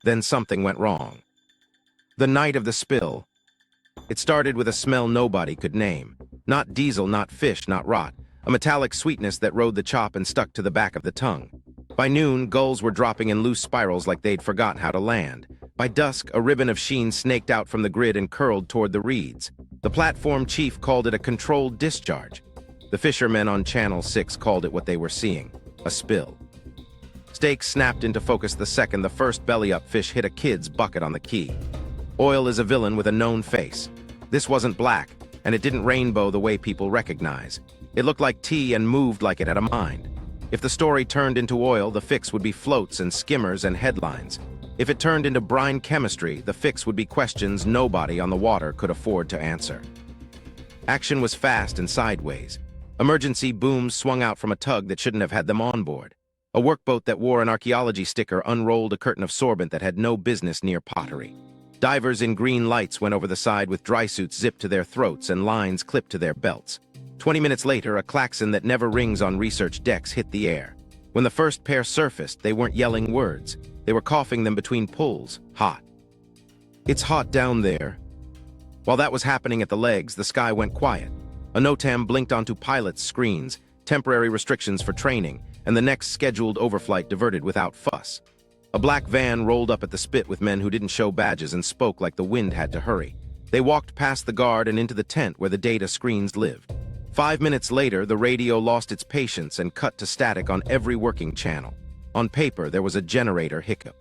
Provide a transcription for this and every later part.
Then something went wrong. The night of the spill. It started with a smell nobody could name. Not diesel, not fish, not rot. A metallic sweetness that rode the chop and stuck to the back of the tongue. By noon, gulls were dropping in loose spirals like they'd forgotten how to land. By dusk, a ribbon of sheen snaked out from the grid and curled toward the reeds. The platform chief called it a controlled discharge. The fishermen on Channel 6 called it what they were seeing, a spill. Stakes snapped into focus the second the first belly-up fish hit a kid's bucket on the quay. Oil is a villain with a known face. This wasn't black, and it didn't rainbow the way people recognize. It looked like tea and moved like it had a mind. If the story turned into oil, the fix would be floats and skimmers and headlines. If it turned into brine chemistry, the fix would be questions nobody on the water could afford to answer. Action was fast and sideways. Emergency booms swung out from a tug that shouldn't have had them on board. A workboat that wore an archaeology sticker unrolled a curtain of sorbent that had no business near pottery. Divers in green lights went over the side with dry suits zipped to their throats and lines clipped to their belts. 20 minutes later, a klaxon that never rings on research decks hit the air. When the first pair surfaced, they weren't yelling words. They were coughing them between pulls. Hot. It's hot down there. While that was happening at the legs, the sky went quiet. A NOTAM blinked onto pilots' screens, temporary restrictions for training, and the next scheduled overflight diverted without fuss. A black van rolled up at the spit with men who didn't show badges and spoke like the wind had to hurry. They walked past the guard and into the tent where the data screens lived. 5 minutes later, the radio lost its patience and cut to static on every working channel. On paper, there was a generator hiccup.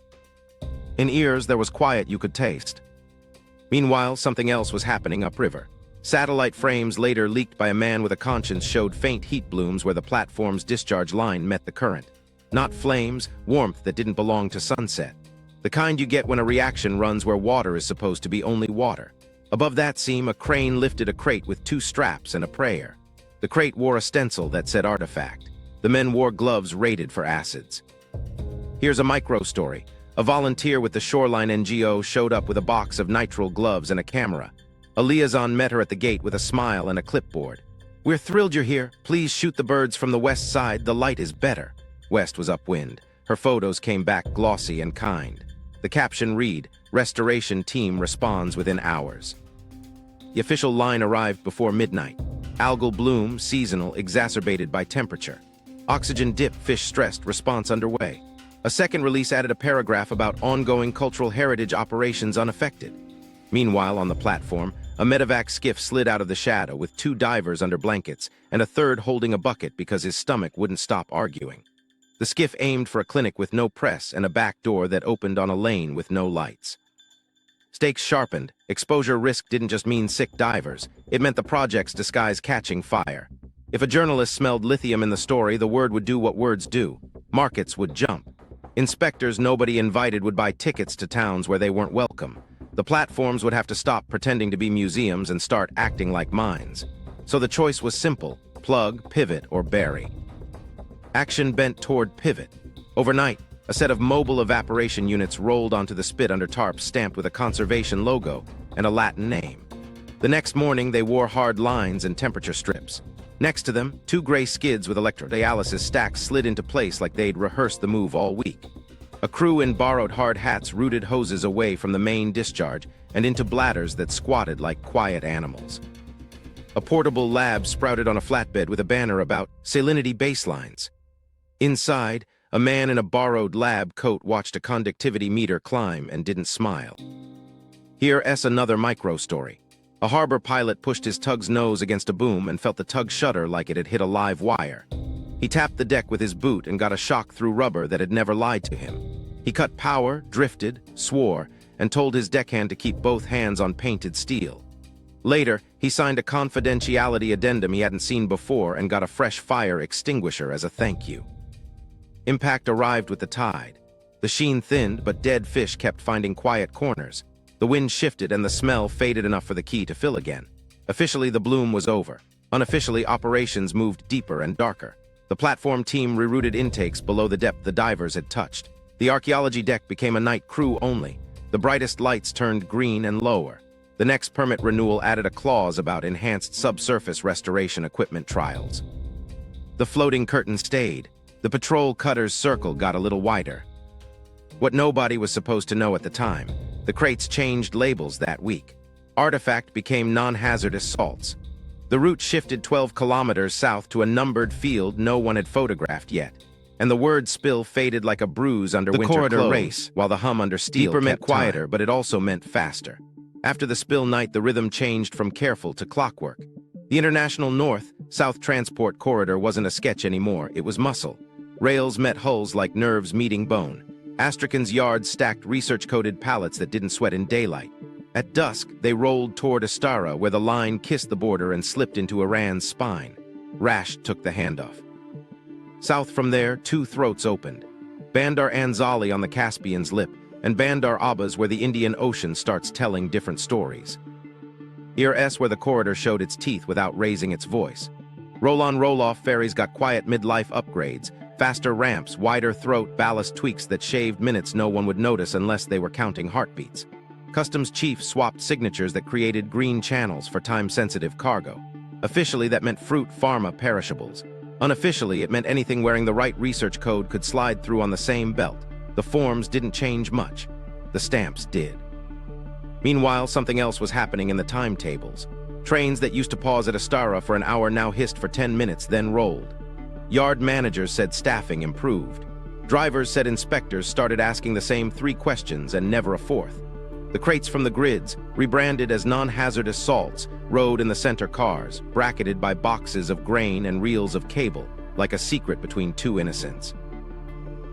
In ears, there was quiet you could taste. Meanwhile, something else was happening upriver. Satellite frames later leaked by a man with a conscience showed faint heat blooms where the platform's discharge line met the current. Not flames, warmth that didn't belong to sunset. The kind you get when a reaction runs where water is supposed to be only water. Above that seam, a crane lifted a crate with 2 straps and a prayer. The crate wore a stencil that said artifact. The men wore gloves rated for acids. Here's a micro story. A volunteer with the Shoreline NGO showed up with a box of nitrile gloves and a camera. A liaison met her at the gate with a smile and a clipboard. "We're thrilled you're here. Please shoot the birds from the west side. The light is better." West was upwind. Her photos came back glossy and kind. The caption read, "Restoration team responds within hours." The official line arrived before midnight. Algal bloom, seasonal, exacerbated by temperature. Oxygen dip, fish stressed, response underway. A second release added a paragraph about ongoing cultural heritage operations unaffected. Meanwhile, on the platform, a medevac skiff slid out of the shadow with 2 divers under blankets and a third holding a bucket because his stomach wouldn't stop arguing. The skiff aimed for a clinic with no press and a back door that opened on a lane with no lights. Stakes sharpened. Exposure risk didn't just mean sick divers. It meant the project's disguise catching fire. If a journalist smelled lithium in the story, the word would do what words do. Markets would jump. Inspectors nobody invited would buy tickets to towns where they weren't welcome. The platforms would have to stop pretending to be museums and start acting like mines. So the choice was simple: plug, pivot, or bury. Action bent toward pivot. Overnight, a set of mobile evaporation units rolled onto the spit under tarps stamped with a conservation logo and a Latin name. The next morning, they wore hard lines and temperature strips. Next to them, 2 gray skids with electrodialysis stacks slid into place like they'd rehearsed the move all week. A crew in borrowed hard hats rooted hoses away from the main discharge and into bladders that squatted like quiet animals. A portable lab sprouted on a flatbed with a banner about salinity baselines. Inside, a man in a borrowed lab coat watched a conductivity meter climb and didn't smile. Here's another micro story. A harbor pilot pushed his tug's nose against a boom and felt the tug shudder like it had hit a live wire. He tapped the deck with his boot and got a shock through rubber that had never lied to him. He cut power, drifted, swore, and told his deckhand to keep both hands on painted steel. Later, he signed a confidentiality addendum he hadn't seen before and got a fresh fire extinguisher as a thank you. Impact arrived with the tide. The sheen thinned, but dead fish kept finding quiet corners. The wind shifted and the smell faded enough for the quay to fill again. Officially, the bloom was over. Unofficially, operations moved deeper and darker. The platform team rerouted intakes below the depth the divers had touched. The archaeology deck became a night crew only. The brightest lights turned green and lower. The next permit renewal added a clause about enhanced subsurface restoration equipment trials. The floating curtain stayed. The patrol cutter's circle got a little wider. What nobody was supposed to know at the time, the crates changed labels that week. Artifact became non-hazardous salts. The route shifted 12 kilometers south to a numbered field no one had photographed yet, and the word spill faded like a bruise under winter corridor clothes, race, while the hum under steel deeper meant meant quieter, time. but it also meant faster. After the spill night, the rhythm changed from careful to clockwork. The International North-South Transport Corridor wasn't a sketch anymore, it was muscle. Rails met hulls like nerves meeting bone. Astrakhan's yards stacked research-coded pallets that didn't sweat in daylight. At dusk, they rolled toward Astara, where the line kissed the border and slipped into Iran's spine. Rasht took the handoff. South from there, two throats opened. Bandar Anzali on the Caspian's lip, and Bandar Abbas where the Indian Ocean starts telling different stories. Here S where the corridor showed its teeth without raising its voice. Roll-on roll-off ferries got quiet midlife upgrades, faster ramps, wider throat, ballast tweaks that shaved minutes no one would notice unless they were counting heartbeats. Customs chief swapped signatures that created green channels for time-sensitive cargo. Officially, that meant fruit, pharma, perishables. Unofficially, it meant anything wearing the right research code could slide through on the same belt. The forms didn't change much. The stamps did. Meanwhile, something else was happening in the timetables. Trains that used to pause at Astara for an hour now hissed for 10 minutes, then rolled. Yard managers said staffing improved. Drivers said inspectors started asking the same 3 questions and never a fourth. The crates from the grids, rebranded as non-hazardous salts, rode in the center cars, bracketed by boxes of grain and reels of cable, like a secret between two innocents.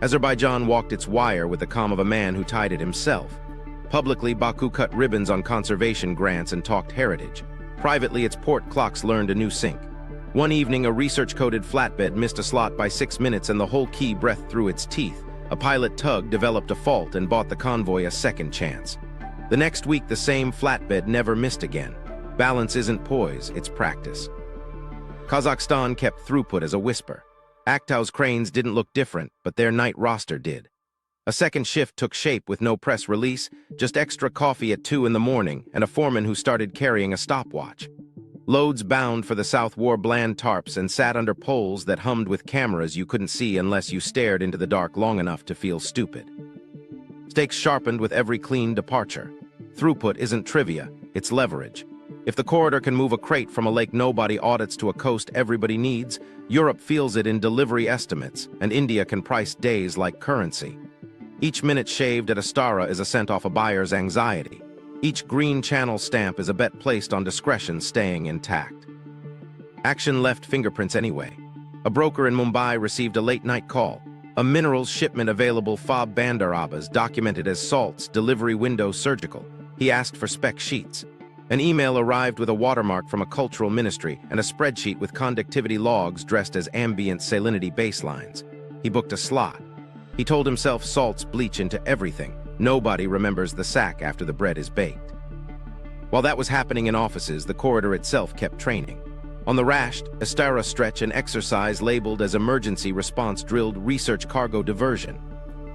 Azerbaijan walked its wire with the calm of a man who tied it himself. Publicly, Baku cut ribbons on conservation grants and talked heritage. Privately, its port clocks learned a new sync. One evening, a research-coded flatbed missed a slot by 6 minutes and the whole key breathed through its teeth. A pilot tug developed a fault and bought the convoy a second chance. The next week, the same flatbed never missed again. Balance isn't poise, it's practice. Kazakhstan kept throughput as a whisper. Aktau's cranes didn't look different, but their night roster did. A second shift took shape with no press release, just extra coffee at 2 in the morning, and a foreman who started carrying a stopwatch. Loads bound for the south wore bland tarps and sat under poles that hummed with cameras you couldn't see unless you stared into the dark long enough to feel stupid. Stakes sharpened with every clean departure. Throughput isn't trivia, it's leverage. If the corridor can move a crate from a lake nobody audits to a coast everybody needs, Europe feels it in delivery estimates, and India can price days like currency. Each minute shaved at Astara is a cent off a buyer's anxiety. Each green channel stamp is a bet placed on discretion staying intact. Action left fingerprints anyway. A broker in Mumbai received a late-night call. A minerals shipment available fob Bandar Abbas documented as salts, delivery window surgical. He asked for spec sheets. An email arrived with a watermark from a cultural ministry and a spreadsheet with conductivity logs dressed as ambient salinity baselines. He booked a slot. He told himself salts bleach into everything. Nobody remembers the sack after the bread is baked. While that was happening in offices, the corridor itself kept training. On the Rasht, Astara stretch, an exercise labeled as emergency response drilled research cargo diversion.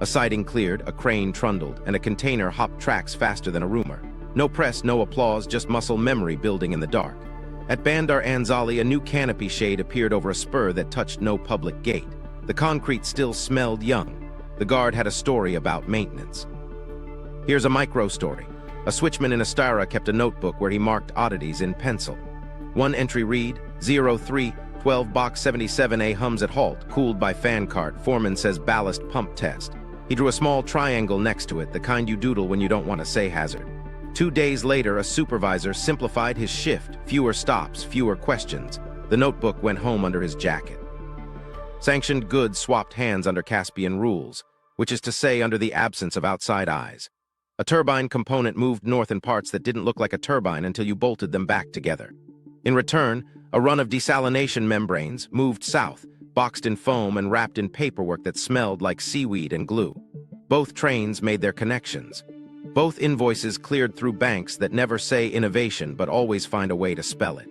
A siding cleared, a crane trundled, and a container hopped tracks faster than a rumor. No press, no applause, just muscle memory building in the dark. At Bandar Anzali, a new canopy shade appeared over a spur that touched no public gate. The concrete still smelled young. The guard had a story about maintenance. Here's a micro story. A switchman in Astara kept a notebook where he marked oddities in pencil. One entry read, 03, 12 box 77A hums at halt, cooled by fan cart, foreman says ballast pump test. He drew a small triangle next to it, the kind you doodle when you don't want to say hazard. 2 days later, a supervisor simplified his shift, fewer stops, fewer questions. The notebook went home under his jacket. Sanctioned goods swapped hands under Caspian rules, which is to say under the absence of outside eyes. A turbine component moved north in parts that didn't look like a turbine until you bolted them back together. In return, a run of desalination membranes moved south, boxed in foam and wrapped in paperwork that smelled like seaweed and glue. Both trains made their connections. Both invoices cleared through banks that never say innovation but always find a way to spell it.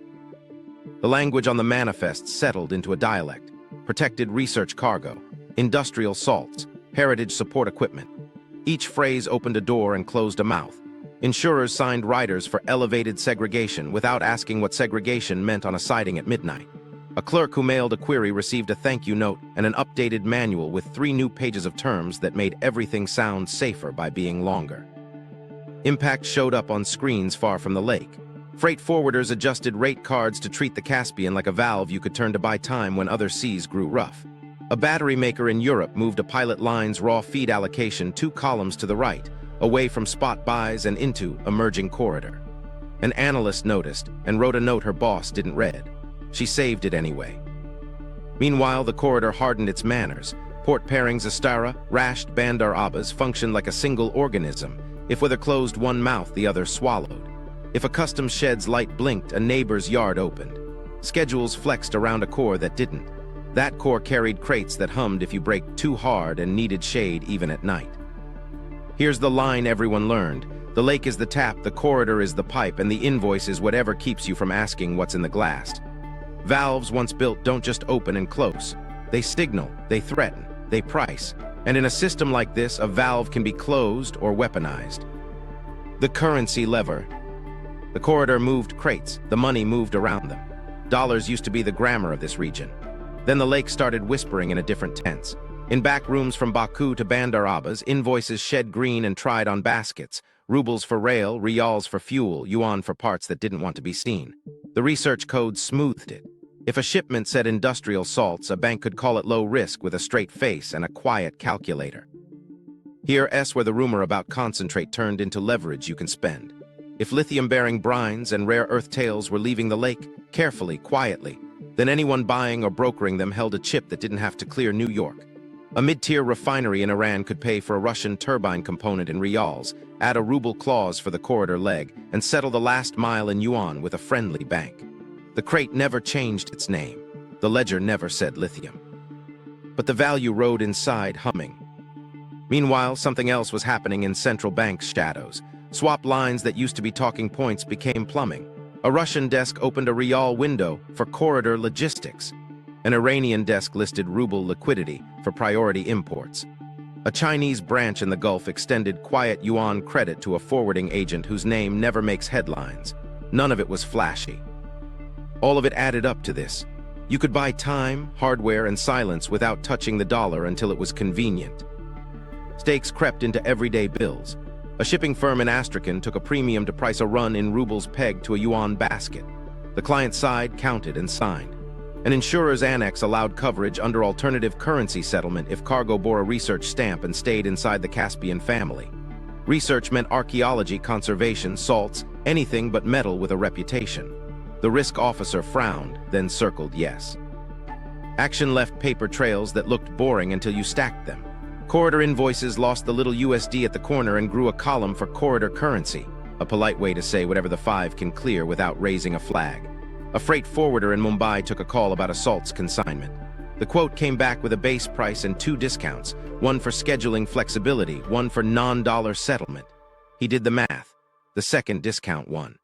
The language on the manifests settled into a dialect. Protected research cargo, industrial salts, heritage support equipment. Each phrase opened a door and closed a mouth. Insurers signed riders for elevated segregation without asking what segregation meant on a siding at midnight. A clerk who mailed a query received a thank you note and an updated manual with 3 new pages of terms that made everything sound safer by being longer. Impact showed up on screens far from the lake. Freight forwarders adjusted rate cards to treat the Caspian like a valve you could turn to buy time when other seas grew rough. A battery maker in Europe moved a pilot line's raw feed allocation 2 columns to the right, away from spot buys and into emerging corridor. An analyst noticed and wrote a note her boss didn't read. She saved it anyway. Meanwhile, the corridor hardened its manners. Port pairings Astara, Rasht, Bandar Abbas functioned like a single organism. If with a closed one mouth, the other swallowed. If a customs shed's light blinked, a neighbor's yard opened. Schedules flexed around a core that didn't. That core carried crates that hummed if you braked too hard and needed shade even at night. Here's the line everyone learned. The lake is the tap, the corridor is the pipe, and the invoice is whatever keeps you from asking what's in the glass. Valves once built don't just open and close. They signal, they threaten, they price. And in a system like this, a valve can be closed or weaponized. The currency lever. The corridor moved crates, the money moved around them. Dollars used to be the grammar of this region. Then the lake started whispering in a different tense. In back rooms from Baku to Bandar Abbas, invoices shed green and tried on baskets. Rubles for rail, rials for fuel, yuan for parts that didn't want to be seen. The research code smoothed it. If a shipment said industrial salts, a bank could call it low risk with a straight face and a quiet calculator. Here, where the rumor about concentrate turned into leverage you can spend. If lithium-bearing brines and rare earth tails were leaving the lake, carefully, quietly, then anyone buying or brokering them held a chip that didn't have to clear New York. A mid-tier refinery in Iran could pay for a Russian turbine component in rials, add a ruble clause for the corridor leg, and settle the last mile in yuan with a friendly bank. The crate never changed its name. The ledger never said lithium. But the value rode inside, humming. Meanwhile, something else was happening in central bank's shadows. Swap lines that used to be talking points became plumbing. A Russian desk opened a rial window for corridor logistics. An Iranian desk listed ruble liquidity for priority imports. A Chinese branch in the Gulf extended quiet yuan credit to a forwarding agent whose name never makes headlines. None of it was flashy. All of it added up to this. You could buy time, hardware, and silence without touching the dollar until it was convenient. Stakes crept into everyday bills. A shipping firm in Astrakhan took a premium to price a run in rubles pegged to a yuan basket. The client side counted and signed. An insurer's annex allowed coverage under alternative currency settlement if cargo bore a research stamp and stayed inside the Caspian family. Research meant archaeology, conservation, salts, anything but metal with a reputation. The risk officer frowned, then circled yes. Action left paper trails that looked boring until you stacked them. Corridor invoices lost the little USD at the corner and grew a column for corridor currency, a polite way to say whatever the 5 can clear without raising a flag. A freight forwarder in Mumbai took a call about a salts consignment. The quote came back with a base price and 2 discounts, one for scheduling flexibility, one for non-dollar settlement. He did the math. The second discount won.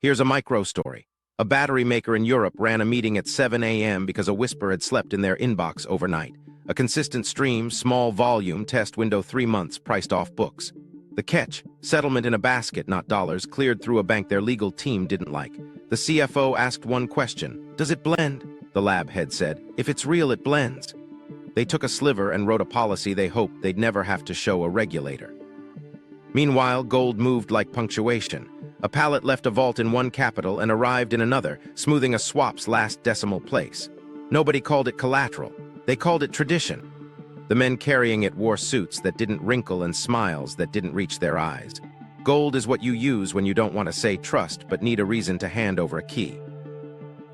Here's a micro story. A battery maker in Europe ran a meeting at 7 a.m. because a whisper had slept in their inbox overnight. A consistent stream, small volume, test window 3 months, priced off books. The catch, settlement in a basket, not dollars, cleared through a bank their legal team didn't like. The CFO asked one question, "Does it blend?" The lab head said, "If it's real, it blends." They took a sliver and wrote a policy they hoped they'd never have to show a regulator. Meanwhile, gold moved like punctuation. A pallet left a vault in one capital and arrived in another, smoothing a swap's last decimal place. Nobody called it collateral. They called it tradition. The men carrying it wore suits that didn't wrinkle and smiles that didn't reach their eyes. Gold is what you use when you don't want to say trust but need a reason to hand over a key.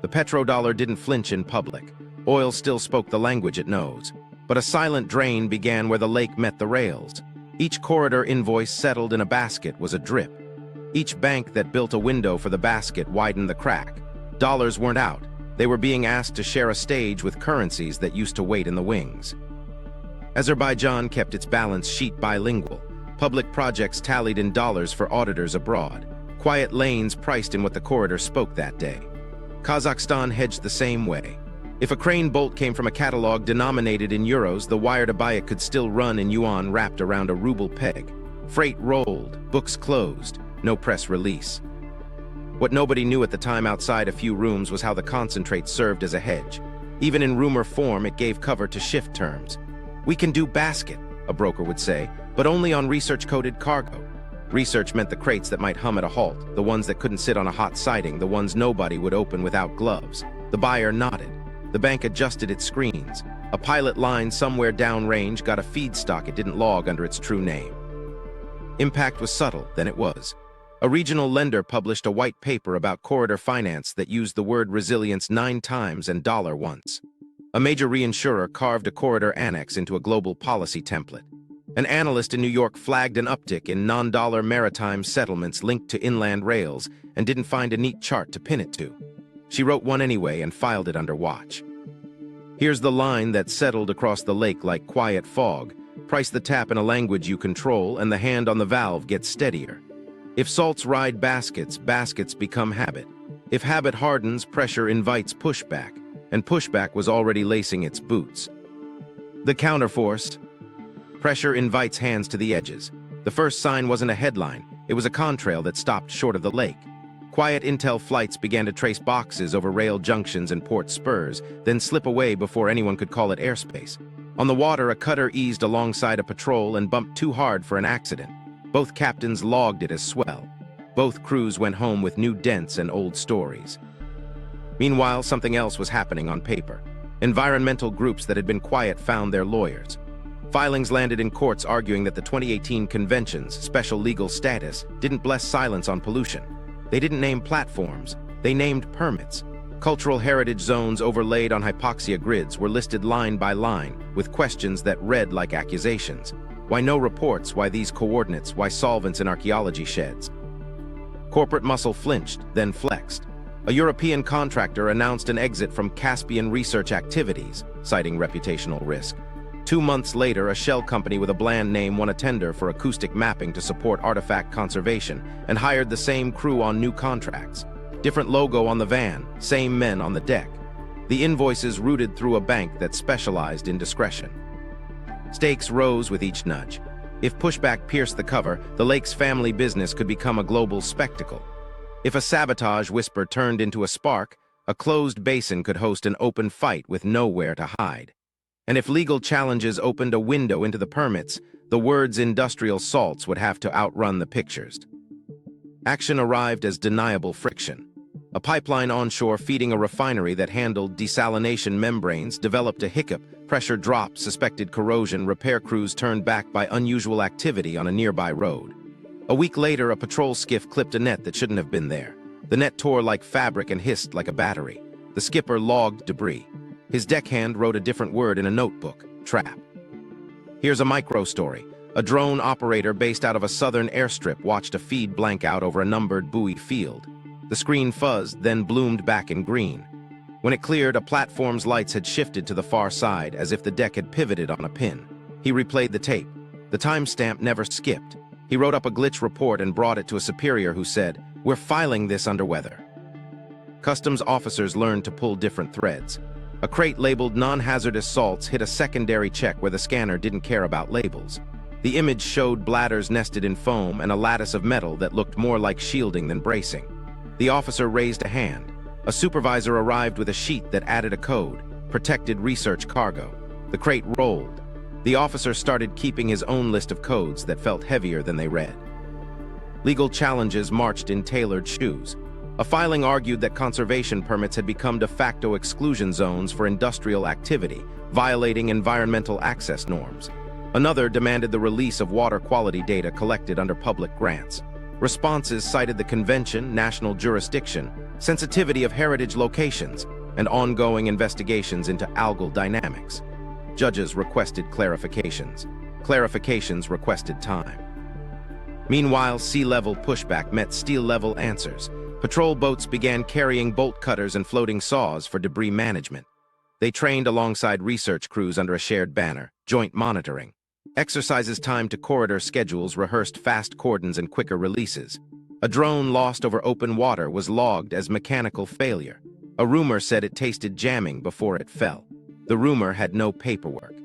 The petrodollar didn't flinch in public. Oil still spoke the language it knows. But a silent drain began where the lake met the rails. Each corridor invoice settled in a basket was a drip. Each bank that built a window for the basket widened the crack. Dollars weren't out. They were being asked to share a stage with currencies that used to wait in the wings. Azerbaijan kept its balance sheet bilingual. Public projects tallied in dollars for auditors abroad. Quiet lanes priced in what the corridor spoke that day. Kazakhstan hedged the same way. If a crane bolt came from a catalog denominated in euros, the wire to buy it could still run in yuan wrapped around a ruble peg. Freight rolled, books closed, no press release. What nobody knew at the time outside a few rooms was how the concentrate served as a hedge. Even in rumor form, it gave cover to shift terms. "We can do basket," a broker would say, "but only on research-coded cargo." Research meant the crates that might hum at a halt, the ones that couldn't sit on a hot siding, the ones nobody would open without gloves. The buyer nodded. The bank adjusted its screens. A pilot line somewhere downrange got a feedstock it didn't log under its true name. Impact was subtle, then it was. A regional lender published a white paper about corridor finance that used the word resilience 9 times and dollar once. A major reinsurer carved a corridor annex into a global policy template. An analyst in New York flagged an uptick in non-dollar maritime settlements linked to inland rails and didn't find a neat chart to pin it to. She wrote one anyway and filed it under watch. "Here's the line that settled across the lake like quiet fog. Price the tap in a language you control and the hand on the valve gets steadier. If salts ride baskets, baskets become habit. If habit hardens, pressure invites pushback, and pushback was already lacing its boots. The counterforce. Pressure invites hands to the edges. The first sign wasn't a headline, it was a contrail that stopped short of the lake. Quiet intel flights began to trace boxes over rail junctions and port spurs, then slip away before anyone could call it airspace. On the water, a cutter eased alongside a patrol and bumped too hard for an accident. Both captains logged it as swell. Both crews went home with new dents and old stories. Meanwhile, something else was happening on paper. Environmental groups that had been quiet found their lawyers. Filings landed in courts arguing that the 2018 convention's special legal status didn't bless silence on pollution. They didn't name platforms, they named permits. Cultural heritage zones overlaid on hypoxia grids were listed line by line, with questions that read like accusations. Why no reports? Why these coordinates? Why solvents in archaeology sheds? Corporate muscle flinched, then flexed. A European contractor announced an exit from Caspian research activities, citing reputational risk. 2 months later, a shell company with a bland name won a tender for acoustic mapping to support artifact conservation and hired the same crew on new contracts. Different logo on the van, same men on the deck. The invoices routed through a bank that specialized in discretion. Stakes rose with each nudge. If pushback pierced the cover, the lake's family business could become a global spectacle. If a sabotage whisper turned into a spark, a closed basin could host an open fight with nowhere to hide. And if legal challenges opened a window into the permits, the words industrial salts would have to outrun the pictures. Action arrived as deniable friction. A pipeline onshore feeding a refinery that handled desalination membranes developed a hiccup, pressure dropped, suspected corrosion, repair crews turned back by unusual activity on a nearby road. A week later, a patrol skiff clipped a net that shouldn't have been there. The net tore like fabric and hissed like a battery. The skipper logged debris. His deckhand wrote a different word in a notebook, trap. Here's a micro story. A drone operator based out of a southern airstrip watched a feed blank out over a numbered buoy field. The screen fuzzed, then bloomed back in green. When it cleared, a platform's lights had shifted to the far side, as if the deck had pivoted on a pin. He replayed the tape. The timestamp never skipped. He wrote up a glitch report and brought it to a superior who said, "We're filing this under weather." Customs officers learned to pull different threads. A crate labeled non-hazardous salts hit a secondary check where the scanner didn't care about labels. The image showed bladders nested in foam and a lattice of metal that looked more like shielding than bracing. The officer raised a hand. A supervisor arrived with a sheet that added a code, protected research cargo. The crate rolled. The officer started keeping his own list of codes that felt heavier than they read. Legal challenges marched in tailored shoes. A filing argued that conservation permits had become de facto exclusion zones for industrial activity, violating environmental access norms. Another demanded the release of water quality data collected under public grants. Responses cited the convention, national jurisdiction, sensitivity of heritage locations, and ongoing investigations into algal dynamics. Judges requested clarifications. Clarifications requested time. Meanwhile, sea-level pushback met steel-level answers. Patrol boats began carrying bolt cutters and floating saws for debris management. They trained alongside research crews under a shared banner, joint monitoring. Exercises timed to corridor schedules rehearsed fast cordons and quicker releases. A drone lost over open water was logged as mechanical failure. A rumor said it tasted jamming before it fell. The rumor had no paperwork.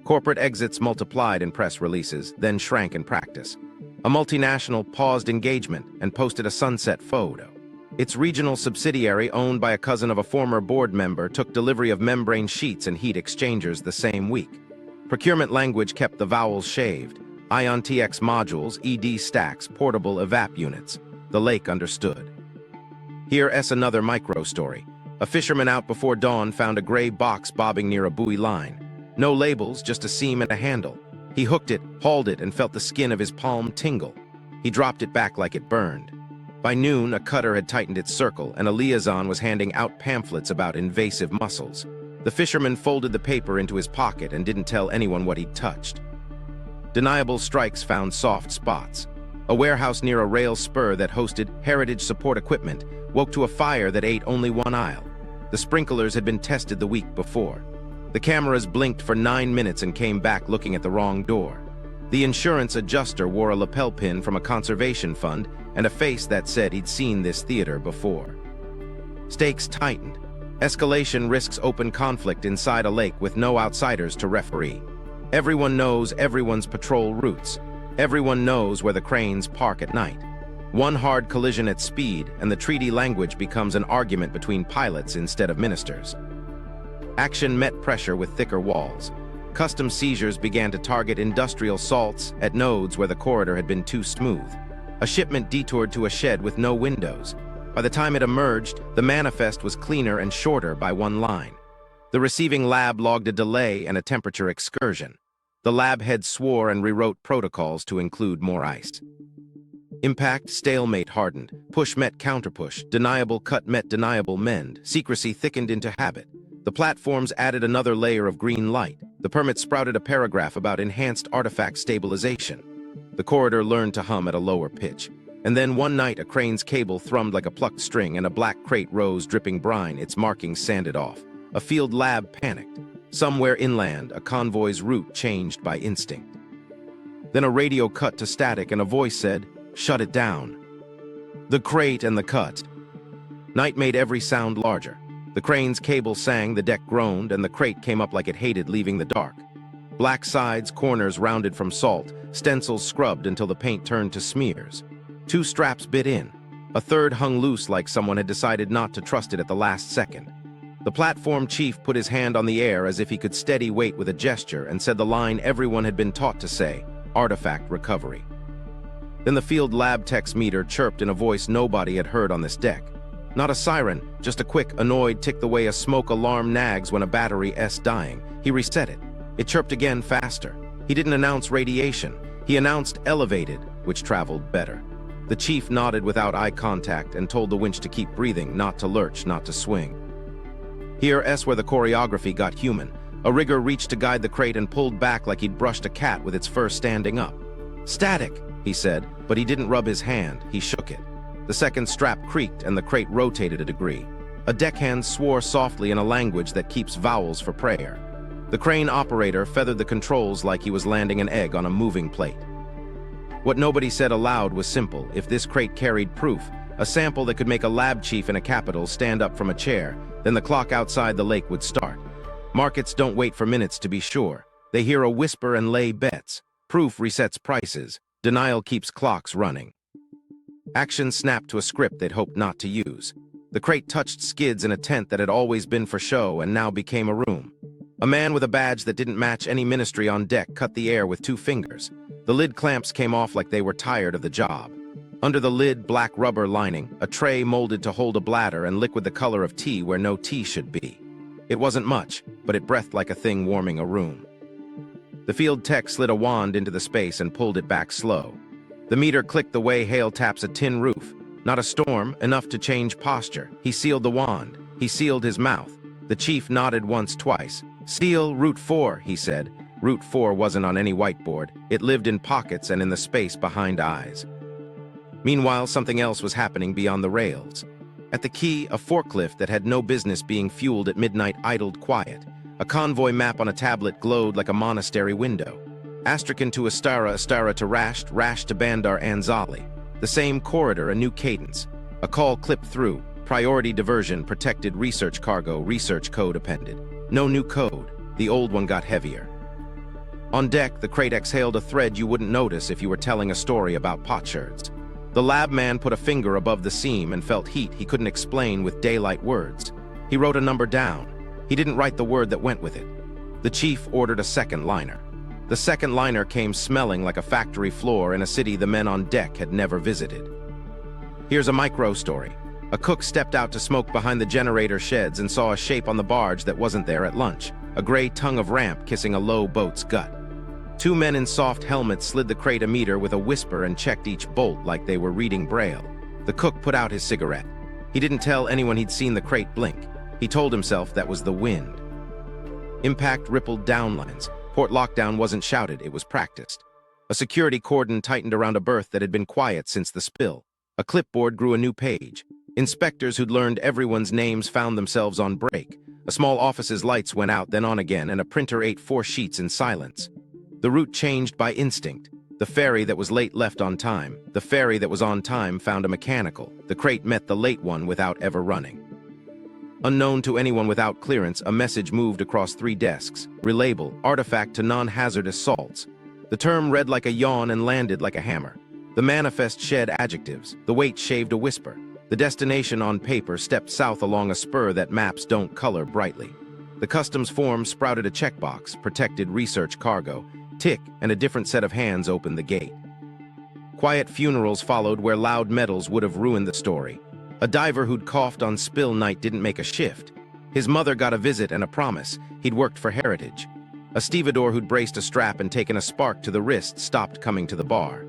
Corporate exits multiplied in press releases, then shrank in practice. A multinational paused engagement and posted a sunset photo. Its regional subsidiary, owned by a cousin of a former board member, took delivery of membrane sheets and heat exchangers the same week. Procurement language kept the vowels shaved. INTX modules, ED stacks, portable evap units. The lake understood. Here's another micro story. A fisherman out before dawn found a gray box bobbing near a buoy line. No labels, just a seam and a handle. He hooked it, hauled it, and felt the skin of his palm tingle. He dropped it back like it burned. By noon, a cutter had tightened its circle, and a liaison was handing out pamphlets about invasive mussels. The fisherman folded the paper into his pocket and didn't tell anyone what he'd touched. Deniable strikes found soft spots. A warehouse near a rail spur that hosted heritage support equipment woke to a fire that ate only one aisle. The sprinklers had been tested the week before. The cameras blinked for 9 minutes and came back looking at the wrong door. The insurance adjuster wore a lapel pin from a conservation fund and a face that said he'd seen this theater before. Stakes tightened. Escalation risks open conflict inside a lake with no outsiders to referee. Everyone knows everyone's patrol routes. Everyone knows where the cranes park at night. One hard collision at speed, and the treaty language becomes an argument between pilots instead of ministers. Action met pressure with thicker walls. Custom seizures began to target industrial salts at nodes where the corridor had been too smooth. A shipment detoured to a shed with no windows. By the time it emerged, the manifest was cleaner and shorter by one line. The receiving lab logged a delay and a temperature excursion. The lab head swore and rewrote protocols to include more ice. Impact, stalemate hardened. Push met counterpush. Deniable cut met deniable mend. Secrecy thickened into habit. The platforms added another layer of green light. The permit sprouted a paragraph about enhanced artifact stabilization. The corridor learned to hum at a lower pitch. And then one night a crane's cable thrummed like a plucked string and a black crate rose dripping brine, its markings sanded off. A field lab panicked. Somewhere inland, a convoy's route changed by instinct. Then a radio cut to static and a voice said, "Shut it down." The crate and the cut. Night made every sound larger. The crane's cable sang, the deck groaned, and the crate came up like it hated leaving the dark. Black sides, corners rounded from salt, stencils scrubbed until the paint turned to smears. 2 straps bit in. A third hung loose like someone had decided not to trust it at the last second. The platform chief put his hand on the air as if he could steady weight with a gesture and said the line everyone had been taught to say, "Artifact recovery." Then the field lab tech's meter chirped in a voice nobody had heard on this deck. Not a siren, just a quick, annoyed tick the way a smoke alarm nags when a battery is dying. He reset it. It chirped again faster. He didn't announce radiation. He announced elevated, which traveled better. The chief nodded without eye contact and told the winch to keep breathing, not to lurch, not to swing. Here's where the choreography got human. A rigger reached to guide the crate and pulled back like he'd brushed a cat with its fur standing up. "Static," he said, but he didn't rub his hand, he shook it. The second strap creaked and the crate rotated a degree. A deckhand swore softly in a language that keeps vowels for prayer. The crane operator feathered the controls like he was landing an egg on a moving plate. What nobody said aloud was simple. If this crate carried proof, a sample that could make a lab chief in a capital stand up from a chair, then the clock outside the lake would start. Markets don't wait for minutes to be sure. They hear a whisper and lay bets. Proof resets prices. Denial keeps clocks running. Action snapped to a script they'd hoped not to use. The crate touched skids in a tent that had always been for show and now became a room. A man with a badge that didn't match any ministry on deck cut the air with 2 fingers. The lid clamps came off like they were tired of the job. Under the lid, black rubber lining, a tray molded to hold a bladder and liquid the color of tea where no tea should be. It wasn't much, but it breathed like a thing warming a room. The field tech slid a wand into the space and pulled it back slow. The meter clicked the way hail taps a tin roof. Not a storm, enough to change posture. He sealed the wand. He sealed his mouth. The chief nodded once, twice. "Seal Route 4, he said. Route 4 wasn't on any whiteboard. It lived in pockets and in the space behind eyes. Meanwhile, something else was happening beyond the rails. At the quay, a forklift that had no business being fueled at midnight idled quiet. A convoy map on a tablet glowed like a monastery window. Astrakhan to Astara, Astara to Rasht, Rasht to Bandar Anzali. The same corridor, a new cadence. A call clipped through. Priority diversion, protected research cargo, research code appended. No new code. The old one got heavier. On deck, the crate exhaled a thread you wouldn't notice if you were telling a story about potsherds. The lab man put a finger above the seam and felt heat he couldn't explain with daylight words. He wrote a number down. He didn't write the word that went with it. The chief ordered a second liner. The second liner came smelling like a factory floor in a city the men on deck had never visited. Here's a micro story. A cook stepped out to smoke behind the generator sheds and saw a shape on the barge that wasn't there at lunch, a gray tongue of ramp kissing a low boat's gut. Two men in soft helmets slid the crate a meter with a whisper and checked each bolt like they were reading Braille. The cook put out his cigarette. He didn't tell anyone he'd seen the crate blink. He told himself that was the wind. Impact rippled downlines. Port lockdown wasn't shouted, it was practiced. A security cordon tightened around a berth that had been quiet since the spill. A clipboard grew a new page. Inspectors who'd learned everyone's names found themselves on break. A small office's lights went out, then on again, and a printer ate 4 sheets in silence. The route changed by instinct. The ferry that was late left on time. The ferry that was on time found a mechanical. The crate met the late one without ever running. Unknown to anyone without clearance, a message moved across 3 desks. Relabel, artifact to non-hazardous salts. The term read like a yawn and landed like a hammer. The manifest shed adjectives. The weight shaved a whisper. The destination on paper stepped south along a spur that maps don't color brightly. The customs form sprouted a checkbox, protected research cargo. Tick, and a different set of hands opened the gate. Quiet funerals followed where loud medals would have ruined the story. A diver who'd coughed on spill night didn't make a shift. His mother got a visit and a promise. He'd worked for Heritage. A stevedore who'd braced a strap and taken a spark to the wrist stopped coming to the bar.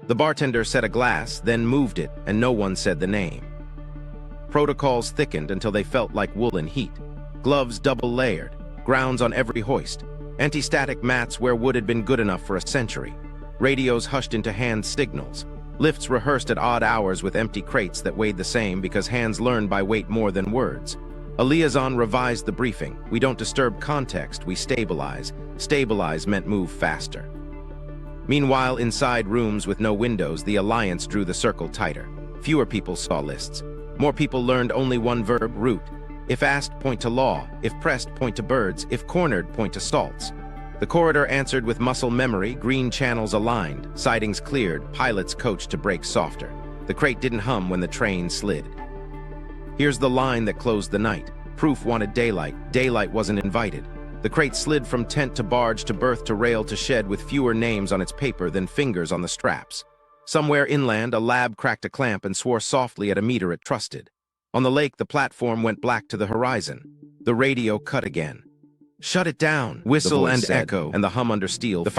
The bartender set a glass, then moved it, and no one said the name. Protocols thickened until they felt like woolen heat. Gloves double-layered, grounds on every hoist. Anti-static mats where wood had been good enough for a century. Radios hushed into hand signals. Lifts rehearsed at odd hours with empty crates that weighed the same because hands learn by weight more than words. A liaison revised the briefing. We don't disturb context, we stabilize. Stabilize meant move faster. Meanwhile, inside rooms with no windows, the Alliance drew the circle tighter. Fewer people saw lists. More people learned only one verb, route. If asked, point to law. If pressed, point to birds. If cornered, point to salts. The corridor answered with muscle memory, green channels aligned, sidings cleared, pilots coached to brake softer. The crate didn't hum when the train slid. Here's the line that closed the night. Proof wanted daylight. Daylight wasn't invited. The crate slid from tent to barge to berth to rail to shed with fewer names on its paper than fingers on the straps. Somewhere inland, a lab cracked a clamp and swore softly at a meter it trusted. On the lake, the platform went black to the horizon. The radio cut again. Shut it down, whistle and echo, and the hum under steel. The